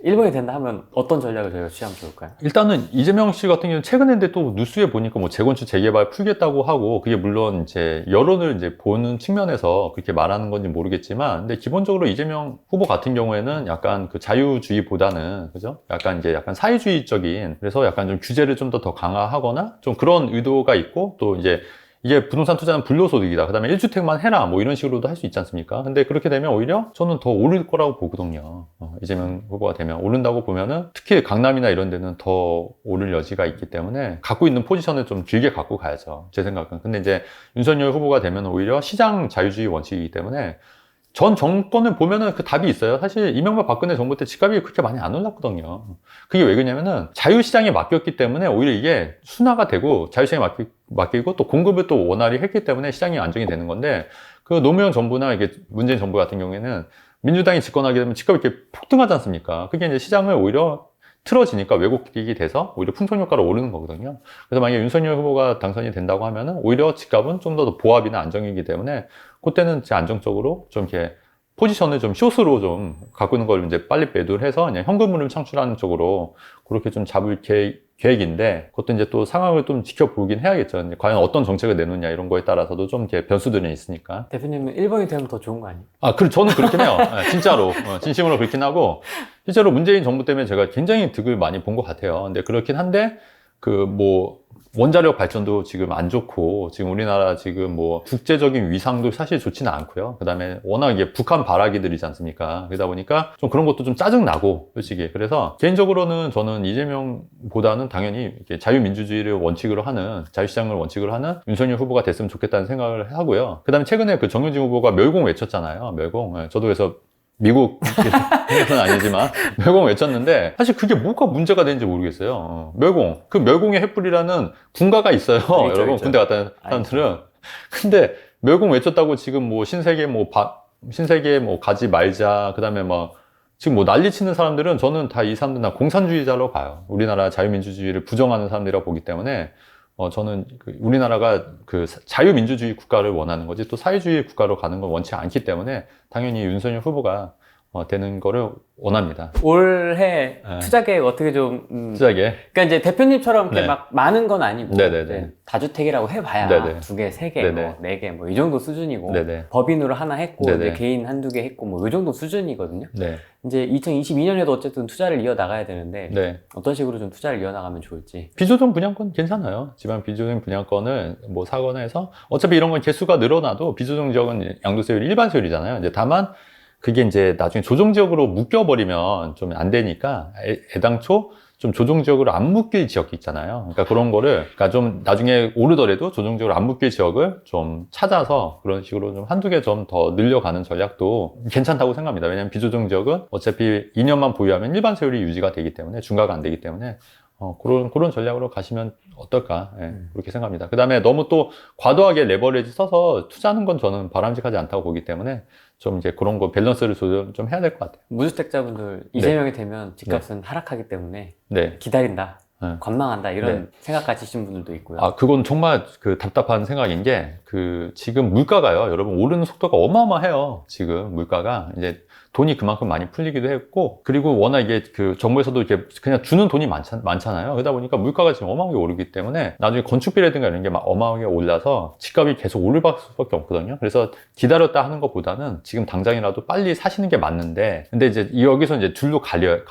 1번이 된다 하면 어떤 전략을 저희가 취하면 좋을까요? 일단은 이재명 씨 같은 경우는 최근에 또 뉴스에 보니까 뭐 재건축 재개발 풀겠다고 하고, 그게 물론 이제 여론을 이제 보는 측면에서 그렇게 말하는 건지 모르겠지만, 근데 기본적으로 이재명 후보 같은 경우에는 약간 그 자유주의보다는, 그죠? 약간 이제 약간 사회주의적인, 그래서 약간 좀 규제를 좀 더 강화하거나 좀 그런 의도가 있고, 또 이제 이게 부동산 투자는 불로소득이다, 그 다음에 1주택만 해라, 뭐 이런 식으로도 할 수 있지 않습니까? 근데 그렇게 되면 오히려 저는 더 오를 거라고 보거든요. 이재명 후보가 되면 오른다고 보면은, 특히 강남이나 이런 데는 더 오를 여지가 있기 때문에 갖고 있는 포지션을 좀 길게 갖고 가야죠, 제 생각은. 근데 이제 윤석열 후보가 되면 오히려 시장 자유주의 원칙이기 때문에 전 정권을 보면은 그 답이 있어요. 사실 이명박 박근혜 정부 때 집값이 그렇게 많이 안 올랐거든요. 그게 왜 그러냐면은 자유시장에 맡겼기 때문에 오히려 이게 순화가 되고, 자유시장에 맡기고 또 공급을 또 원활히 했기 때문에 시장이 안정이 되는 건데, 그 노무현 정부나 이게 문재인 정부 같은 경우에는 민주당이 집권하게 되면 집값이 이렇게 폭등하지 않습니까? 그게 이제 시장을 오히려 틀어지니까 왜곡이 돼서 오히려 풍선 효과로 오르는 거거든요. 그래서 만약에 윤석열 후보가 당선이 된다고 하면은 오히려 집값은 좀 더 보합이나 안정이기 때문에 그때는 이제 안정적으로 좀 이렇게 포지션을 좀 숏으로 좀 갖고 있는 걸 이제 빨리 매도를 해서 그냥 현금흐름 창출하는 쪽으로 그렇게 좀 잡을 계획인데, 그것도 이제 또 상황을 좀 지켜보긴 해야겠죠. 이제 과연 어떤 정책을 내놓냐 이런 거에 따라서도 좀 이렇게 변수들이 있으니까. 대표님은 1번이 되면 더 좋은 거 아니에요? 저는 그렇긴 해요. 네, 진짜로. 진심으로 그렇긴 하고, 실제로 문재인 정부 때문에 제가 굉장히 득을 많이 본 것 같아요. 근데 그렇긴 한데, 원자력 발전도 지금 안 좋고, 지금 우리나라 지금 뭐 국제적인 위상도 사실 좋지는 않고요. 그 다음에 워낙 이게 북한 발아기들이지 않습니까? 그러다 보니까 좀 그런 것도 좀 짜증나고, 솔직히. 그래서 개인적으로는 저는 이재명보다는 당연히 이렇게 자유민주주의를 원칙으로 하는, 자유시장을 원칙으로 하는 윤석열 후보가 됐으면 좋겠다는 생각을 하고요. 그 다음에 최근에 그 정유진 후보가 멸공 외쳤잖아요. 멸공. 저도 그래서 미국 은 아니지만 멸공 외쳤는데, 사실 그게 뭐가 문제가 되는지 모르겠어요. 멸공, 그 멸공의 횃불이라는 군가가 있어요. 있죠, 여러분, 있죠. 군대 갔다 온 사람들은. 근데 멸공 외쳤다고 지금 뭐 신세계 뭐 가지 말자, 그 다음에 뭐 지금 뭐 난리치는 사람들은, 저는 다 이 사람들 다 공산주의자로 봐요. 우리나라 자유민주주의를 부정하는 사람들이라고 보기 때문에 저는 우리나라가 그 자유민주주의 국가를 원하는 거지, 또 사회주의 국가로 가는 건 원치 않기 때문에 당연히 윤석열 후보가 되는 거를 원합니다. 올해 네. 투자 계획 어떻게 좀 시작에. 그러니까 이제 대표님처럼 이렇게 네. 막 많은 건 아니고, 네네네. 이제 다주택이라고 해봐야 네네. 2개, 3개, 네네. 뭐 4개 뭐 이 정도 수준이고, 네네. 법인으로 하나 했고, 네네. 이제 개인 한두 개 했고 뭐 이 정도 수준이거든요. 네. 이제 2022년에도 어쨌든 투자를 이어나가야 되는데, 네. 어떤 식으로 좀 투자를 이어나가면 좋을지. 비조정 분양권 괜찮아요. 집안 비조정 분양권을 뭐 사거나 해서, 어차피 이런 건 개수가 늘어나도 비조정 지역은 양도세율이 일반 세율이잖아요. 이제 다만 그게 이제 나중에 조정 지역으로 묶여버리면 좀 안 되니까, 애당초 좀 조정 지역으로 안 묶일 지역이 있잖아요. 그러니까 그런 거를, 그러니까 좀 나중에 오르더라도 조정 지역으로 안 묶일 지역을 좀 찾아서 그런 식으로 좀 한두 개 좀 더 늘려가는 전략도 괜찮다고 생각합니다. 왜냐하면 비조정 지역은 어차피 2년만 보유하면 일반 세율이 유지가 되기 때문에, 중과가 안 되기 때문에 그런 전략으로 가시면 어떨까, 그렇게 생각합니다. 그 다음에 너무 또 과도하게 레버리지 써서 투자하는 건 저는 바람직하지 않다고 보기 때문에, 좀 이제 그런 거 밸런스를 조절 좀 해야 될 것 같아요. 무주택자분들 이재명이 되면 집값은 하락하기 때문에 네. 기다린다, 관망한다, 이런 네. 생각 가지신 분들도 있고요. 그건 정말 답답한 생각인 게, 지금 물가가요, 여러분, 오르는 속도가 어마어마해요. 지금 물가가 이제 돈이 그만큼 많이 풀리기도 했고, 그리고 워낙 이게 정부에서도 이렇게 그냥 주는 돈이 많잖아요. 그러다 보니까 물가가 지금 어마어마하게 오르기 때문에 나중에 건축비라든가 이런 게 막 어마어마하게 올라서 집값이 계속 오를 수밖에 없거든요. 그래서 기다렸다 하는 것보다는 지금 당장이라도 빨리 사시는 게 맞는데, 근데 이제 여기서 이제 둘로 갈려요.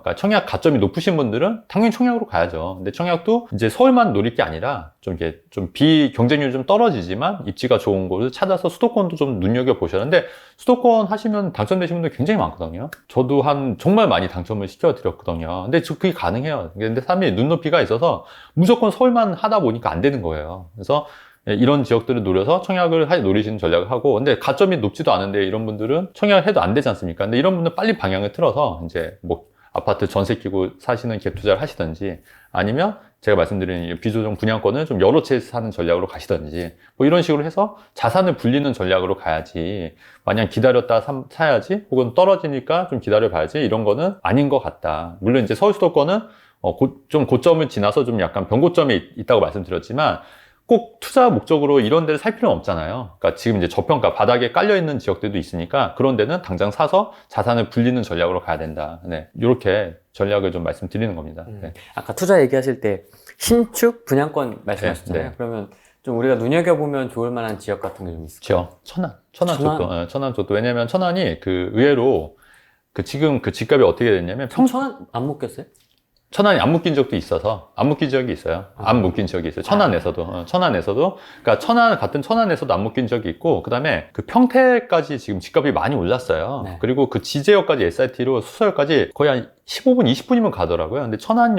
그러니까 청약 가점이 높으신 분들은 당연히 청약으로 가야죠. 근데 청약도 이제 서울만 노릴 게 아니라 좀 이렇게 좀 비경쟁률이 좀 떨어지지만 입지가 좋은 곳을 찾아서 수도권도 좀 눈여겨보셨는데, 수도권 하시면 당첨되신 분들 굉장히 많거든요. 저도 정말 많이 당첨을 시켜드렸거든요. 근데 그게 가능해요. 근데 사람들이 눈높이가 있어서 무조건 서울만 하다 보니까 안 되는 거예요. 그래서 이런 지역들을 노려서 청약을 노리시는 전략을 하고, 근데 가점이 높지도 않은데 이런 분들은 청약을 해도 안 되지 않습니까? 근데 이런 분들 빨리 방향을 틀어서 이제 뭐 아파트 전세 끼고 사시는 갭 투자를 하시든지, 아니면 제가 말씀드린 비조정 분양권을 좀 여러 채 사는 전략으로 가시든지, 뭐 이런 식으로 해서 자산을 불리는 전략으로 가야지, 마냥 기다렸다 사야지, 혹은 떨어지니까 좀 기다려 봐야지, 이런 거는 아닌 것 같다. 물론 이제 서울 수도권은 좀 고점을 지나서 좀 약간 변고점이 있다고 말씀드렸지만, 꼭 투자 목적으로 이런 데를 살 필요는 없잖아요. 그러니까 지금 이제 저평가 바닥에 깔려 있는 지역들도 있으니까 그런 데는 당장 사서 자산을 불리는 전략으로 가야 된다. 네, 이렇게 전략을 좀 말씀드리는 겁니다. 네. 아까 투자 얘기하실 때 신축 분양권 말씀하셨잖아요. 네, 네. 그러면 좀 우리가 눈여겨보면 좋을 만한 지역 같은 게 좀 있을까요? 천안 쪽도, 천안 쪽도. 왜냐면 천안이 그 의외로 그 지금 그 집값이 어떻게 됐냐면 천안 안 묶였어요? 천안이 안 묶인 적도 있어서 안 묶인 지역이 있어요. 안 묶인 지역이 있어요. 천안에서도. 천안에서도. 그러니까 같은 천안에서도 안 묶인 적이 있고, 그 다음에 그 평택까지 지금 집값이 많이 올랐어요. 네. 그리고 그 지제역까지 SRT로 수서역까지 거의 한 15분, 20분이면 가더라고요. 근데 천안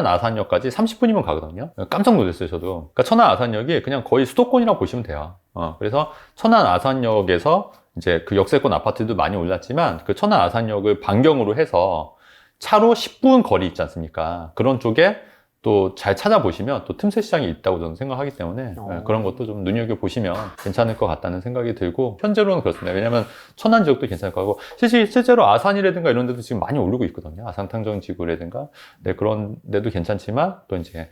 아산역까지 30분이면 가거든요. 깜짝 놀랐어요, 저도. 그러니까 천안 아산역이 그냥 거의 수도권이라고 보시면 돼요. 그래서 천안 아산역에서 이제 그 역세권 아파트도 많이 올랐지만, 그 천안 아산역을 반경으로 해서 차로 10분 거리 있지 않습니까? 그런 쪽에 또 잘 찾아보시면 또 틈새 시장이 있다고 저는 생각하기 때문에 그런 것도 좀 눈여겨보시면 괜찮을 것 같다는 생각이 들고, 현재로는 그렇습니다. 왜냐하면 천안 지역도 괜찮을 것 같고, 실제로 아산이라든가 이런 데도 지금 많이 오르고 있거든요. 아산탕정지구라든가. 네, 그런 데도 괜찮지만 또 이제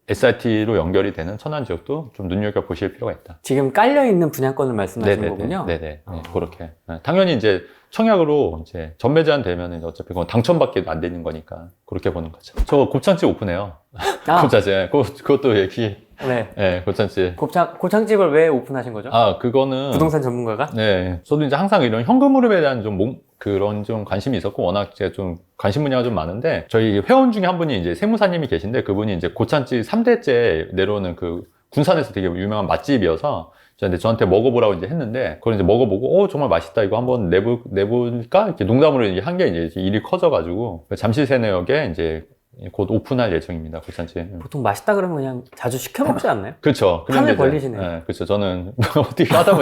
SRT로 연결이 되는 천안 지역도 좀 눈여겨보실 필요가 있다. 지금 깔려있는 분양권을 말씀하시는 거군요? 네네. 네, 그렇게. 당연히 이제 청약으로 이제 전매 제한 되면 어차피 그건 당첨밖에 안 되는 거니까 그렇게 보는 거죠. 저 곱창집 오픈해요. 곱창집. 그것도 얘기. 네. 네, 곱창집. 곱창집을 왜 오픈하신 거죠? 그거는. 부동산 전문가가? 네. 저도 이제 항상 이런 현금 흐름에 대한 그런 좀 관심이 있었고, 워낙 제가 좀 관심 분야가 좀 많은데, 저희 회원 중에 한 분이 이제 세무사님이 계신데, 그분이 이제 고창집 3대째 내려오는 그 군산에서 되게 유명한 맛집이어서, 저한테 먹어보라고 이제 했는데, 그걸 이제 먹어보고, 정말 맛있다. 이거 한번 내볼까? 이렇게 농담으로 한 게 이제 일이 커져가지고, 잠실세내역에 이제 곧 오픈할 예정입니다, 고창집. 보통 맛있다 그러면 그냥 자주 시켜 먹지 않나요? 그렇죠. 판을 벌리시네요. 네, 그렇죠. 저는 어떻게 하다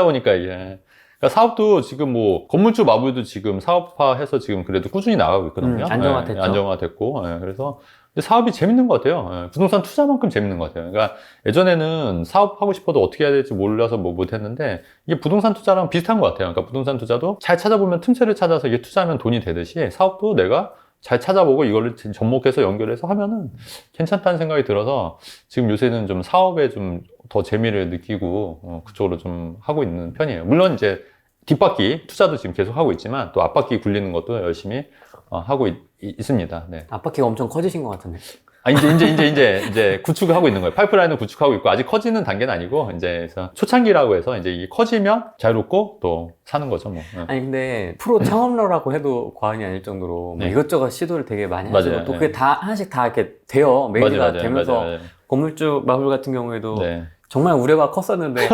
보니까 이게. 그러니까 사업도 지금 뭐 건물주 마블도 지금 사업화해서 지금 그래도 꾸준히 나가고 있거든요. 안정화됐죠. 네, 안정화됐고. 그래서 근데 사업이 재밌는 것 같아요. 부동산 투자만큼 재밌는 것 같아요. 그러니까 예전에는 사업하고 싶어도 어떻게 해야 될지 몰라서 못했는데, 이게 부동산 투자랑 비슷한 것 같아요. 그러니까 부동산 투자도 잘 찾아보면 틈새를 찾아서 이게 투자하면 돈이 되듯이, 사업도 내가 잘 찾아보고 이거를 접목해서 연결해서 하면은 괜찮다는 생각이 들어서, 지금 요새는 좀 사업에 좀 더 재미를 느끼고 그쪽으로 좀 하고 있는 편이에요. 물론 이제 뒷바퀴 투자도 지금 계속 하고 있지만, 또 앞바퀴 굴리는 것도 열심히 하고 있습니다. 네. 앞바퀴가 엄청 커지신 것 같은데. 이제 구축을 하고 있는 거예요. 파이프라인을 구축하고 있고, 아직 커지는 단계는 아니고, 그래서 초창기라고 해서 이제 이게 커지면 자유롭고 또 사는 거죠, 뭐. 아니, 근데 프로 창업러라고 해도 과언이 아닐 정도로 뭐 이것저것 시도를 되게 많이 하시고, 맞아요. 또 그게 다 하나씩 다 이렇게 돼요. 매니가 되면서. 맞아요. 건물주 마블 같은 경우에도 네. 정말 우려가 컸었는데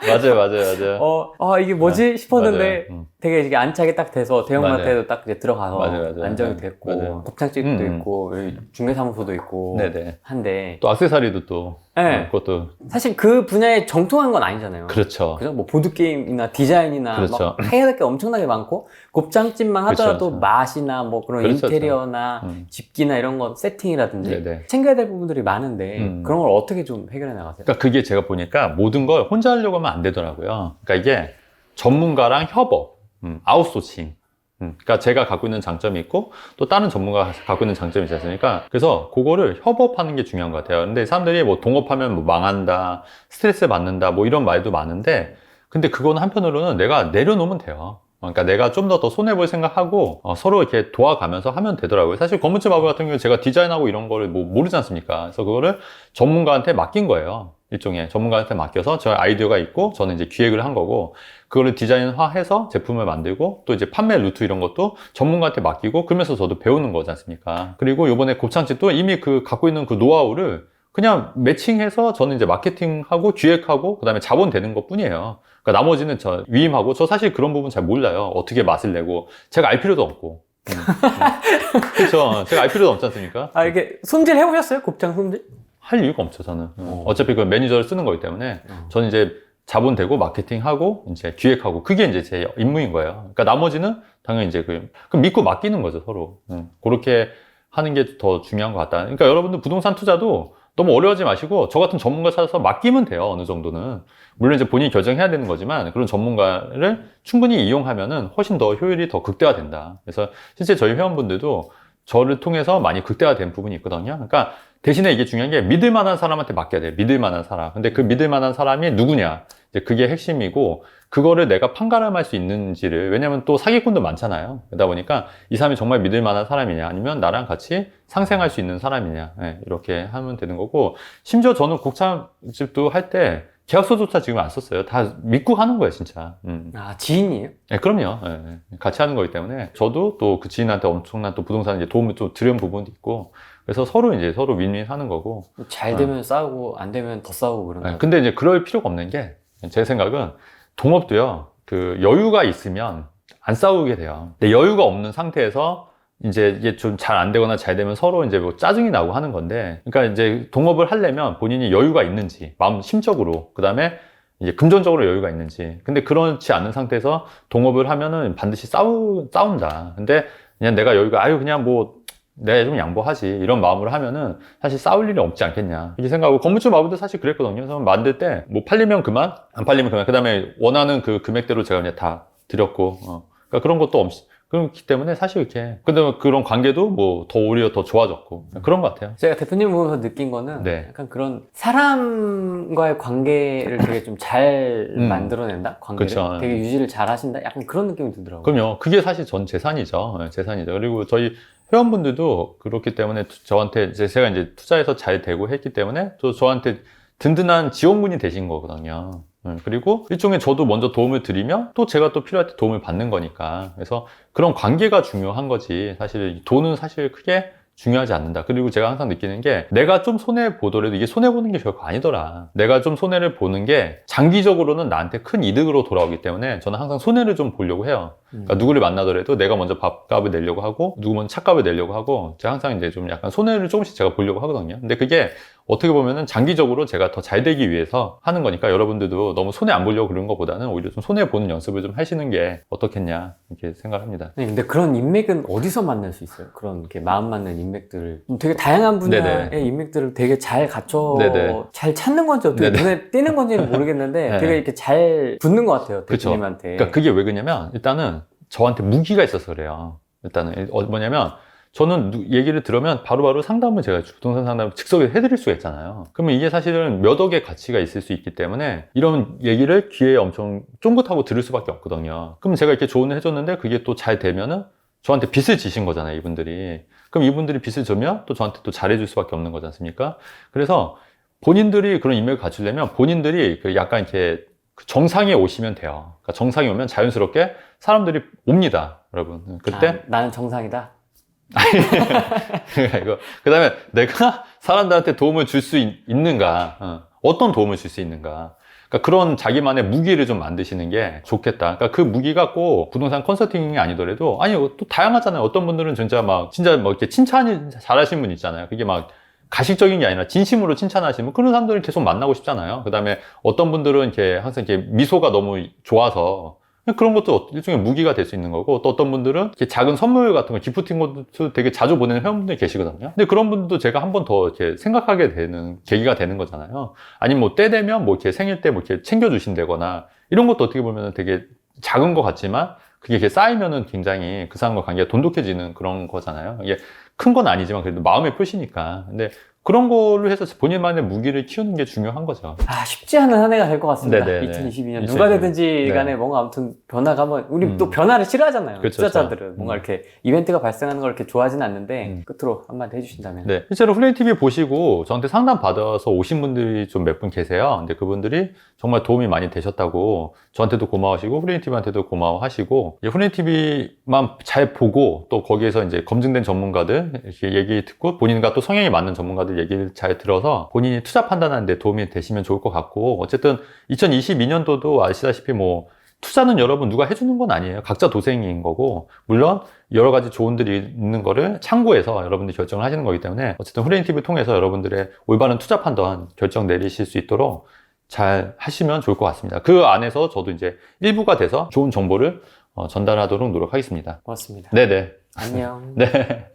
맞아요. 이게 뭐지 싶었는데 맞아요. 되게 이게 안착이 딱 돼서 대형마트에도 딱 이제 들어가서 맞아요. 안정이 됐고, 곱창집도 있고 여기 중개사무소도 있고 네네. 한데, 또 액세서리도 또 네. 그것도 사실 그 분야에 정통한 건 아니잖아요. 그렇죠. 그죠? 뭐 보드게임이나 디자인이나 그렇죠. 막 해야 될 게 엄청나게 많고, 곱창집만 하더라도 그렇죠. 맛이나 뭐 그런 그렇죠. 인테리어나 집기나 이런 거 세팅이라든지 네네. 챙겨야 될 부분들이 많은데 그런 걸 어떻게 좀 해결해 나가세요? 그러니까 그게 제가 보니까 모든 걸 혼자 하려고 하면 안 되더라고요. 그러니까 이게 전문가랑 협업, 아웃소싱. 그러니까 제가 갖고 있는 장점이 있고 또 다른 전문가가 갖고 있는 장점이 있지 않습니까? 그래서 그거를 협업하는 게 중요한 것 같아요. 근데 사람들이 뭐 동업하면 뭐 망한다, 스트레스 받는다, 뭐 이런 말도 많은데, 근데 그거는 한편으로는 내가 내려놓으면 돼요. 그러니까 내가 좀 더 손해볼 생각하고 서로 이렇게 도와가면서 하면 되더라고요. 사실 건물주 마블 같은 경우는 제가 디자인하고 이런 거를 뭐 모르지 않습니까? 그래서 그거를 전문가한테 맡긴 거예요. 일종의 전문가한테 맡겨서 저 아이디어가 있고 저는 이제 기획을 한 거고, 그거를 디자인화해서 제품을 만들고 또 이제 판매 루트 이런 것도 전문가한테 맡기고, 그러면서 저도 배우는 거지 않습니까? 그리고 요번에 곱창집도 이미 그 갖고 있는 그 노하우를 그냥 매칭해서 저는 이제 마케팅하고 기획하고 그다음에 자본 되는 것 뿐이에요. 그러니까 나머지는 저 위임하고, 저 사실 그런 부분 잘 몰라요. 어떻게 맛을 내고 제가 알 필요도 없고. 그렇죠. 제가 알 필요도 없지 않습니까? 이게 손질 해보셨어요? 곱창 손질? 할 이유가 없죠, 저는. 어차피 그 매니저를 쓰는 거기 때문에 저는 이제 자본 되고 마케팅하고 이제 기획하고, 그게 이제 제 임무인 거예요. 그러니까 나머지는 당연히 이제 그럼 믿고 맡기는 거죠, 서로. 그렇게 하는 게 더 중요한 것 같다. 그러니까 여러분들 부동산 투자도 너무 어려워하지 마시고 저 같은 전문가 찾아서 맡기면 돼요, 어느 정도는. 물론 이제 본인이 결정해야 되는 거지만 그런 전문가를 충분히 이용하면은 훨씬 더 효율이 더 극대화된다. 그래서 실제 저희 회원분들도 저를 통해서 많이 극대화된 부분이 있거든요. 그러니까 대신에 이게 중요한 게 믿을 만한 사람한테 맡겨야 돼요. 믿을 만한 사람. 근데 그 믿을 만한 사람이 누구냐? 이제 그게 핵심이고, 그거를 내가 판가름할 수 있는지를, 왜냐면 또 사기꾼도 많잖아요. 그러다 보니까 이 사람이 정말 믿을 만한 사람이냐, 아니면 나랑 같이 상생할 수 있는 사람이냐, 네, 이렇게 하면 되는 거고, 심지어 저는 곱창집도 할 때 계약서조차 지금 안 썼어요. 다 믿고 하는 거예요, 진짜. 아, 지인이에요? 네, 그럼요. 네, 같이 하는 거기 때문에 저도 또 그 지인한테 엄청난 또 부동산 이제 도움을 좀 드린 부분도 있고, 그래서 서로 이제 서로 윈윈 하는 거고. 잘 되면 싸우고 안 되면 더 싸우고 그런 네, 거. 근데 이제 그럴 필요가 없는 게, 제 생각은 동업도요, 그 여유가 있으면 안 싸우게 돼요. 근데 여유가 없는 상태에서 이제 이게 좀 잘 안 되거나 잘 되면 서로 이제 뭐 짜증이 나고 하는 건데, 그러니까 이제 동업을 하려면 본인이 여유가 있는지, 마음 심적으로, 그 다음에 이제 금전적으로 여유가 있는지. 근데 그렇지 않은 상태에서 동업을 하면은 반드시 싸운다. 근데 그냥 내가 여유가, 아유, 그냥 뭐, 내가 좀 양보하지. 이런 마음으로 하면은 사실 싸울 일이 없지 않겠냐. 이렇게 생각하고, 건물주 마부도 사실 그랬거든요. 그래서 만들 때, 뭐 팔리면 그만, 안 팔리면 그만. 그 다음에 원하는 그 금액대로 제가 그냥 다 드렸고, 그러니까 그런 것도 없이. 그렇기 때문에 사실 이렇게. 근데 그런 관계도 뭐 더 오히려 더 좋아졌고. 그런 것 같아요. 제가 대표님 보면서 느낀 거는 네. 약간 그런 사람과의 관계를 되게 좀 잘 만들어낸다? 관계를 그쵸. 되게 유지를 잘 하신다? 약간 그런 느낌이 들더라고요. 그럼요. 그게 사실 전 재산이죠. 네, 재산이죠. 그리고 저희 회원분들도 그렇기 때문에 저한테 제가 이제 투자해서 잘 되고 했기 때문에 또 저한테 든든한 지원군이 되신 거거든요. 그리고 일종의 저도 먼저 도움을 드리면 또 제가 또 필요할 때 도움을 받는 거니까. 그래서 그런 관계가 중요한 거지. 사실 돈은 사실 크게 중요하지 않는다. 그리고 제가 항상 느끼는 게 내가 좀 손해보더라도 이게 손해보는 게 결코 아니더라. 내가 좀 손해를 보는 게 장기적으로는 나한테 큰 이득으로 돌아오기 때문에 저는 항상 손해를 좀 보려고 해요. 그러니까 누구를 만나더라도 내가 먼저 밥값을 내려고 하고 누구 먼저 차값을 내려고 하고 제가 항상 이제 좀 약간 손해를 조금씩 제가 보려고 하거든요. 근데 그게 어떻게 보면은 장기적으로 제가 더 잘 되기 위해서 하는 거니까 여러분들도 너무 손해 안 보려고 그런 것보다는 오히려 좀 손해 보는 연습을 좀 하시는 게 어떻겠냐 이렇게 생각합니다. 네, 근데 그런 인맥은 어디서 만날 수 있어요? 그런 이렇게 마음 맞는 인맥들을 되게 다양한 분야의 네네. 인맥들을 되게 잘 갖춰 네네. 잘 찾는 건지 어떻게 네네. 눈에 띄는 건지는 모르겠는데 네. 되게 이렇게 잘 붙는 것 같아요 그쵸. 대표님한테. 그러니까 그게 왜 그러냐면 일단은 저한테 무기가 있어서 그래요. 일단은 뭐냐면 저는 얘기를 들으면 바로바로 상담을 제가 부동산 상담을 즉석에 해드릴 수가 있잖아요. 그러면 이게 사실은 몇 억의 가치가 있을 수 있기 때문에 이런 얘기를 귀에 엄청 쫑긋하고 들을 수밖에 없거든요. 그럼 제가 이렇게 조언을 해줬는데 그게 또 잘 되면은 저한테 빚을 지신 거잖아요, 이분들이. 그럼 이분들이 빚을 져면 또 저한테 또 잘해줄 수밖에 없는 거지 않습니까? 그래서 본인들이 그런 인맥을 갖추려면 본인들이 그 약간 이렇게 정상에 오시면 돼요. 그러니까 정상에 오면 자연스럽게 사람들이 옵니다, 여러분. 그때 아, 나는 정상이다. 이거. 그 다음에 내가 사람들한테 도움을 줄 수 있는가, 어떤 도움을 줄 수 있는가. 그러니까 그런 자기만의 무기를 좀 만드시는 게 좋겠다. 그러니까 그 무기가 꼭 부동산 컨설팅이 아니더라도, 아니, 또 다양하잖아요. 어떤 분들은 진짜 뭐 이렇게 칭찬이 잘하시는 분 있잖아요. 그게 막 가식적인 게 아니라 진심으로 칭찬하시는 그런 사람들을 계속 만나고 싶잖아요. 그 다음에 어떤 분들은 이렇게 항상 이렇게 미소가 너무 좋아서 그런 것도 일종의 무기가 될 수 있는 거고, 또 어떤 분들은 이렇게 작은 선물 같은 거, 기프팅 것도 되게 자주 보내는 회원분들이 계시거든요. 근데 그런 분들도 제가 한 번 더 이렇게 생각하게 되는 계기가 되는 거잖아요. 아니면 뭐 때 되면 뭐 이렇게 생일 때 뭐 이렇게 챙겨주신다거나, 이런 것도 어떻게 보면 되게 작은 것 같지만, 그게 이렇게 쌓이면은 굉장히 그 사람과 관계가 돈독해지는 그런 거잖아요. 이게 큰 건 아니지만 그래도 마음의 표시니까. 근데 그런 걸로 해서 본인만의 무기를 키우는 게 중요한 거죠. 아, 쉽지 않은 한 해가 될 것 같습니다. 네네네. 2022년 누가 되든지 네. 간에 뭔가 아무튼 변화가 한번 우리 또 변화를 싫어하잖아요. 그쵸, 투자자들은 뭔가 이렇게 이벤트가 발생하는 걸 이렇게 좋아하진 않는데 끝으로 한마디 해주신다면. 네. 실제로 플레이TV 보시고 저한테 상담 받아서 오신 분들이 좀 몇 분 계세요. 근데 그분들이 정말 도움이 많이 되셨다고 저한테도 고마워하시고 플레이TV한테도 고마워하시고, 플레이TV만 잘 보고 또 거기에서 이제 검증된 전문가들 이렇게 얘기 듣고 본인과 또 성향이 맞는 전문가들 얘기를 잘 들어서 본인이 투자 판단하는 데 도움이 되시면 좋을 것 같고, 어쨌든 2022년도도 아시다시피 뭐 투자는 여러분 누가 해주는 건 아니에요. 각자 도생인 거고, 물론 여러 가지 조언들이 있는 거를 참고해서 여러분들이 결정을 하시는 거기 때문에 어쨌든 후레인TV를 통해서 여러분들의 올바른 투자 판단 결정 내리실 수 있도록 잘 하시면 좋을 것 같습니다. 그 안에서 저도 이제 일부가 돼서 좋은 정보를 전달하도록 노력하겠습니다. 고맙습니다. 네네. 안녕. 네.